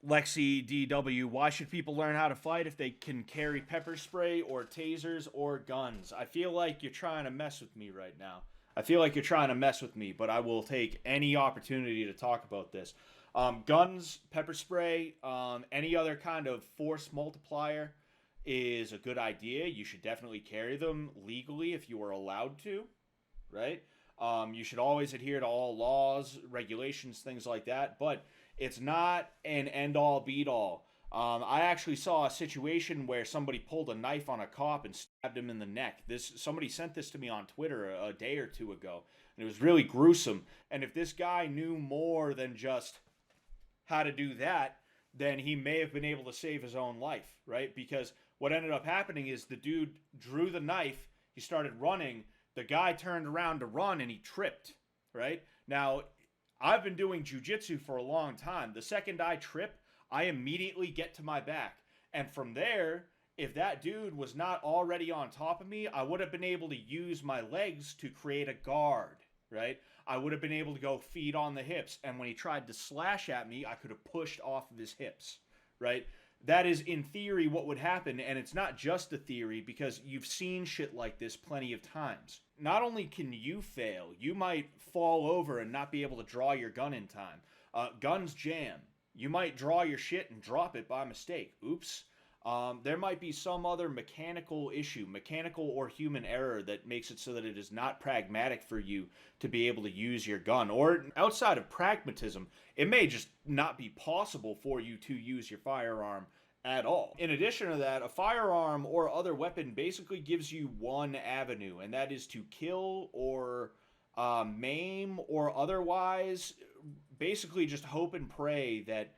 Lexi DW, why should people learn how to fight if they can carry pepper spray or tasers or guns? I feel like you're trying to mess with me right now. I feel like you're trying to mess with me, but I will take any opportunity to talk about this. Guns, pepper spray, any other kind of force multiplier is a good idea. You should definitely carry them legally if you are allowed to, right? You should always adhere to all laws, regulations, things like that. But it's not an end all beat all. I actually saw a situation where somebody pulled a knife on a cop and stabbed him in the neck. Somebody sent this to me on Twitter a day or two ago, and it was really gruesome. And if this guy knew more than just how to do that, then he may have been able to save his own life, right? Because what ended up happening is the dude drew the knife, he started running, the guy turned around to run and he tripped, right? Now, I've been doing jujitsu for a long time. The second I trip, I immediately get to my back. And from there, if that dude was not already on top of me, I would have been able to use my legs to create a guard, right? I would have been able to go feet on the hips. And when he tried to slash at me, I could have pushed off of his hips, right? That is, in theory, what would happen. And it's not just a theory, because you've seen shit like this plenty of times. Not only can you fail, you might fall over and not be able to draw your gun in time. Guns jam. You might draw your shit and drop it by mistake. Oops. There might be some other mechanical issue, mechanical or human error, that makes it so that it is not pragmatic for you to be able to use your gun. Or outside of pragmatism, it may just not be possible for you to use your firearm at all. In addition to that, a firearm or other weapon basically gives you one avenue, and that is to kill or maim or otherwise basically just hope and pray that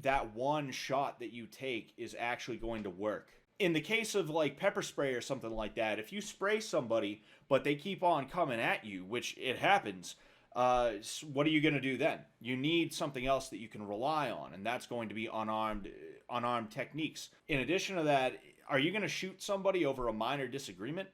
that one shot that you take is actually going to work. In the case of like pepper spray or something like that, if you spray somebody but they keep on coming at you, which it happens, what are you going to do then? You need something else that you can rely on, and that's going to be unarmed techniques. In addition to that, are you going to shoot somebody over a minor disagreement?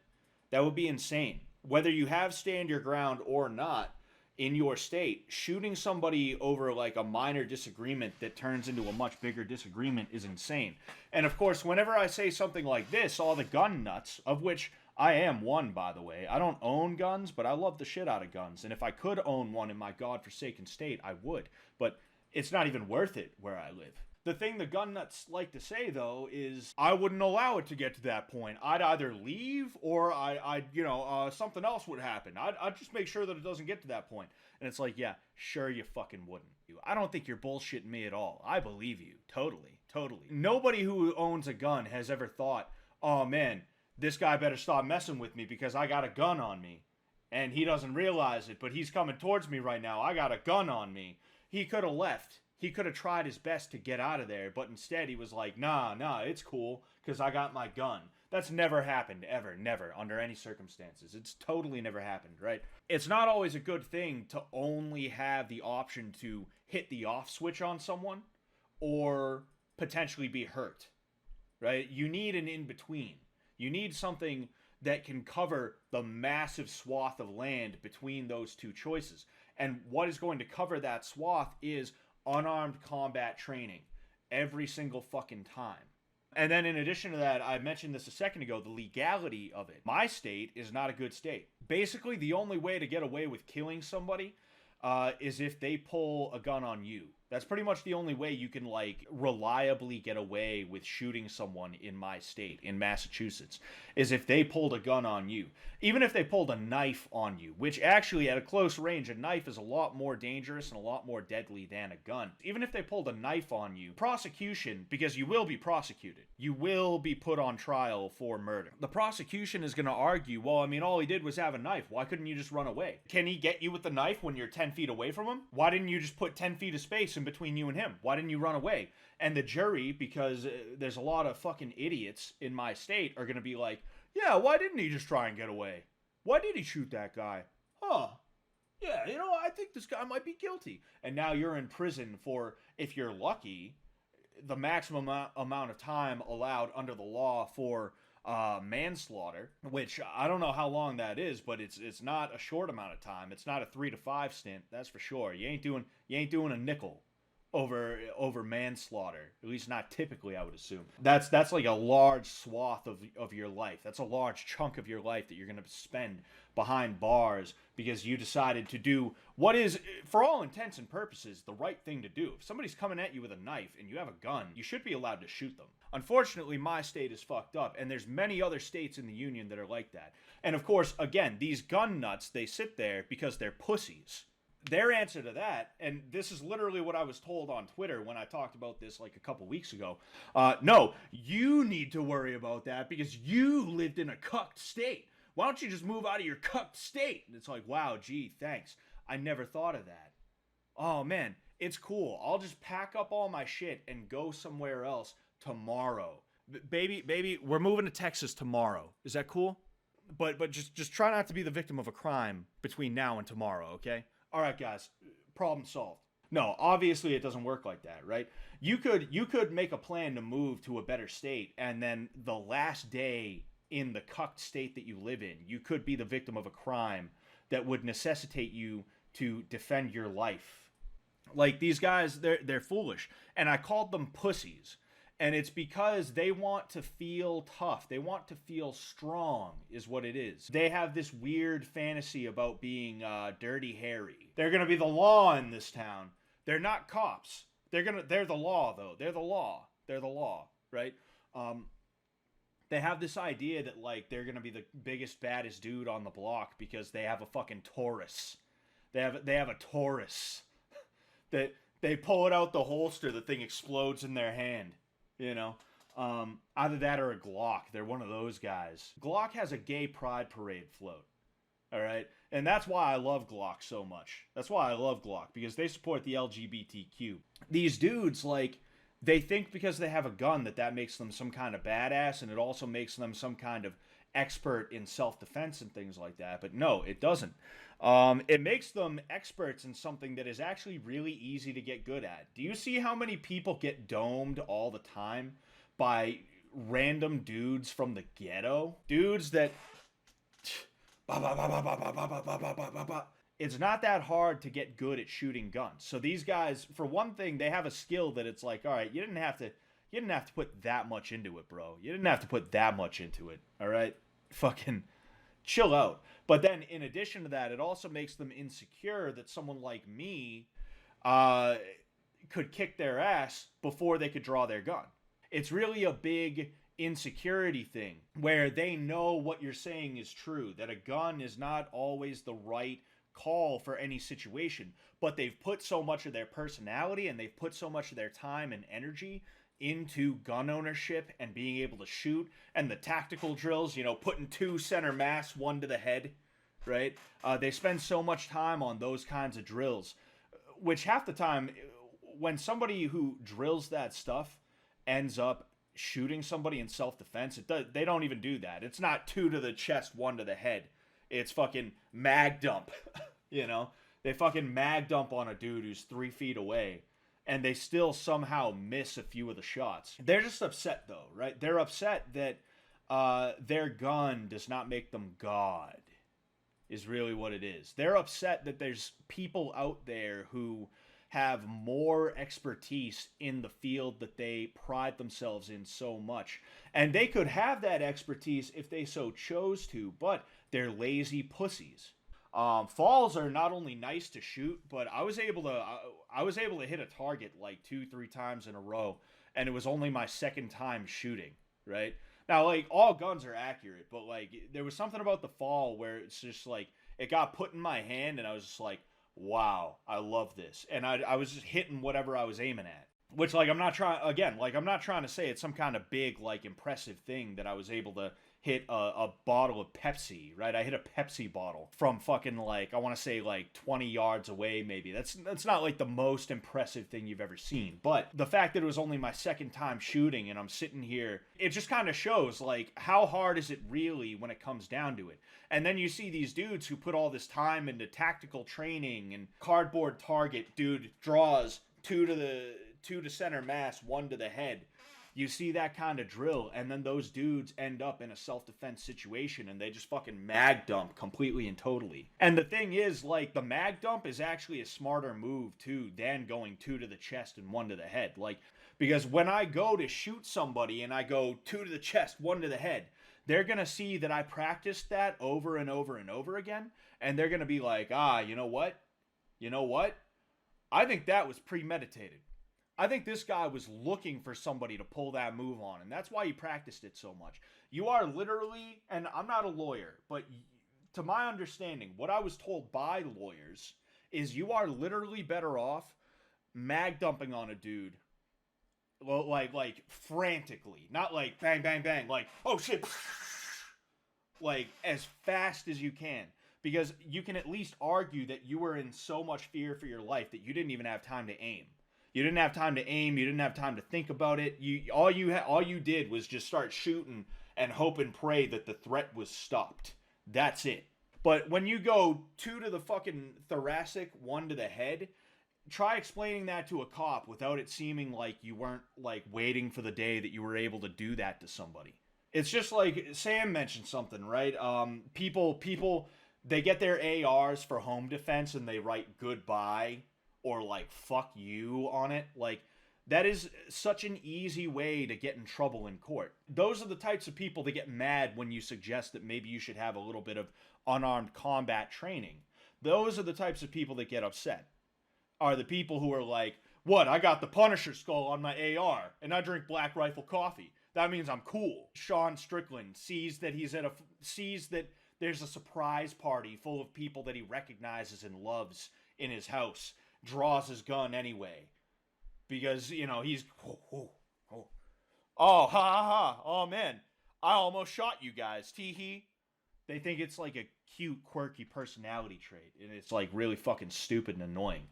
That would be insane. Whether you have stand your ground or not, in your state, shooting somebody over like a minor disagreement that turns into a much bigger disagreement is insane. And of course, whenever I say something like this, all the gun nuts, of which I am one, by the way. I don't own guns, but I love the shit out of guns. And if I could own one in my godforsaken state, I would. But it's not even worth it where I live. The thing the gun nuts like to say, though, is I wouldn't allow it to get to that point. I'd either leave or something else would happen. I'd just make sure that it doesn't get to that point. And it's like, yeah, sure you fucking wouldn't. I don't think you're bullshitting me at all. I believe you. Totally. Nobody who owns a gun has ever thought, oh man, this guy better stop messing with me because I got a gun on me. And he doesn't realize it, but he's coming towards me right now. I got a gun on me. He could have left. He could have tried his best to get out of there, but instead he was like, nah, it's cool, because I got my gun. That's never happened, ever, never, under any circumstances. It's totally never happened, right? It's not always a good thing to only have the option to hit the off switch on someone or potentially be hurt, right? You need an in-between. You need something that can cover the massive swath of land between those two choices. And what is going to cover that swath is unarmed combat training every single fucking time. And then in addition to that, I mentioned this a second ago, the legality of it. My state is not a good state. Basically, the only way to get away with killing somebody is if they pull a gun on you. That's pretty much the only way you can, like, reliably get away with shooting someone in my state, in Massachusetts, is if they pulled a gun on you. Even if they pulled a knife on you, which actually, at a close range, a knife is a lot more dangerous and a lot more deadly than a gun. Even if they pulled a knife on you, prosecution, because you will be prosecuted, you will be put on trial for murder. The prosecution is going to argue, well, I mean, all he did was have a knife. Why couldn't you just run away? Can he get you with the knife when you're 10 feet away from him? Why didn't you just put 10 feet of space in between you and him? Why didn't you run away? And the jury, because there's a lot of fucking idiots in my state, are going to be like, yeah, why didn't he just try and get away? Why did he shoot that guy? Huh. Yeah, I think this guy might be guilty. And now you're in prison for, if you're lucky, the maximum amount of time allowed under the law for manslaughter, which I don't know how long that is, but it's not a short amount of time. It's not a 3 to 5 stint, that's for sure. You ain't doing a nickel over manslaughter. At least not typically, I would assume. That's like a large swath of your life. That's a large chunk of your life that you're going to spend behind bars because you decided to do what is, for all intents and purposes, the right thing to do. If somebody's coming at you with a knife and you have a gun, you should be allowed to shoot them. Unfortunately, my state is fucked up, and there's many other states in the union that are like that. And of course, again, these gun nuts, they sit there because they're pussies. Their answer to that, and this is literally what I was told on Twitter when I talked about this like a couple weeks ago. No, you need to worry about that because you lived in a cucked state. Why don't you just move out of your cucked state? And it's like, wow, gee, thanks. I never thought of that. Oh, man, it's cool. I'll just pack up all my shit and go somewhere else tomorrow. Baby, we're moving to Texas tomorrow. Is that cool? But just try not to be the victim of a crime between now and tomorrow, okay? All right, guys, problem solved. No, obviously it doesn't work like that, right? You could make a plan to move to a better state, and then the last day in the cucked state that you live in, you could be the victim of a crime that would necessitate you to defend your life. Like, these guys, they're foolish, and I called them pussies. And it's because they want to feel tough. They want to feel strong, is what it is. They have this weird fantasy about being Dirty Harry. They're gonna be the law in this town. They're not cops. They're the law, though. They're the law. They're the law, right? They have this idea that, like, they're gonna be the biggest, baddest dude on the block because they have a fucking Taurus. They have a Taurus. They pull it out the holster, the thing explodes in their hand. You know, either that or a Glock. They're one of those guys. Glock has a gay pride parade float. All right. And that's why I love Glock so much. That's why I love Glock, because they support the LGBTQ. These dudes, like, they think because they have a gun that makes them some kind of badass, and it also makes them some kind of expert in self-defense and things like that. But no, it doesn't. It makes them experts in something that is actually really easy to get good at. Do you see how many people get domed all the time by random dudes from the ghetto? Dudes that... It's not that hard to get good at shooting guns. So these guys, for one thing, they have a skill that it's like, all right, you didn't have to put that much into it, bro. You didn't have to put that much into it, all right? Fucking chill out. But then, in addition to that, it also makes them insecure that someone like me could kick their ass before they could draw their gun. It's really a big insecurity thing where they know what you're saying is true, that a gun is not always the right call for any situation, but they've put so much of their personality and they've put so much of their time and energy into gun ownership and being able to shoot, and the tactical drills, you know, putting 2 center mass, 1 to the head, right? They spend so much time on those kinds of drills, which half the time, when somebody who drills that stuff ends up shooting somebody in self-defense, they don't even do that. It's not 2 to the chest, 1 to the head. It's fucking mag dump, you know? They fucking mag dump on a dude who's 3 feet away, and they still somehow miss a few of the shots. They're just upset, though, right? They're upset that their gun does not make them God, is really what it is. They're upset that there's people out there who have more expertise in the field that they pride themselves in so much. And they could have that expertise if they so chose to, but they're lazy pussies. Falls are not only nice to shoot, but I was able to hit a target like 2-3 times in a row, and it was only my second time shooting, right? Now, like, all guns are accurate, but like, there was something about the fall where it's just like, it got put in my hand and I was just like, wow, I love this. And I was just hitting whatever I was aiming at. Which, like, I'm not trying to say it's some kind of big, like, impressive thing that I was able to hit a bottle of Pepsi, right? I hit a Pepsi bottle from fucking, like, I want to say, like, 20 yards away, maybe. That's not, like, the most impressive thing you've ever seen. But the fact that it was only my second time shooting and I'm sitting here, it just kind of shows, like, how hard is it really when it comes down to it? And then you see these dudes who put all this time into tactical training and cardboard target, dude draws 2 to center mass, 1 to the head. you see that kind of drill, and then those dudes end up in a self-defense situation and they just fucking mag dump completely and totally. And the thing is, like, the mag dump is actually a smarter move too than going 2 to the chest and 1 to the head. Like, because when I go to shoot somebody and I go 2 to the chest, 1 to the head, they're gonna see that I practiced that over and over and over again, and they're gonna be like, ah, you know what? You know what? I think that was premeditated. I think this guy was looking for somebody to pull that move on, and that's why he practiced it so much. You are literally, and I'm not a lawyer, but to my understanding, what I was told by lawyers is you are literally better off mag dumping on a dude, like frantically, not like bang bang bang, like oh shit, like as fast as you can, because you can at least argue that you were in so much fear for your life that you didn't even have time to aim. You didn't have time to aim. You didn't have time to think about it. All you did was just start shooting and hope and pray that the threat was stopped. That's it. But when you go 2 to the fucking thoracic, 1 to the head, try explaining that to a cop without it seeming like you weren't like waiting for the day that you were able to do that to somebody. It's just like Sam mentioned something, right? People they get their ARs for home defense and they write goodbye or like fuck you on it. Like, that is such an easy way to get in trouble in court. Those are the types of people that get mad when you suggest that maybe you should have a little bit of unarmed combat training. Those are the types of people that get upset. Are the people who are like, what, I got the Punisher skull on my AR and I drink Black Rifle coffee. That means I'm cool. Sean Strickland sees that there's a surprise party full of people that he recognizes and loves in his house, draws his gun anyway. Because, he's, oh, ha ha ha, oh man, I almost shot you guys, tee hee. They think it's like a cute, quirky personality trait, and it's like really fucking stupid and annoying.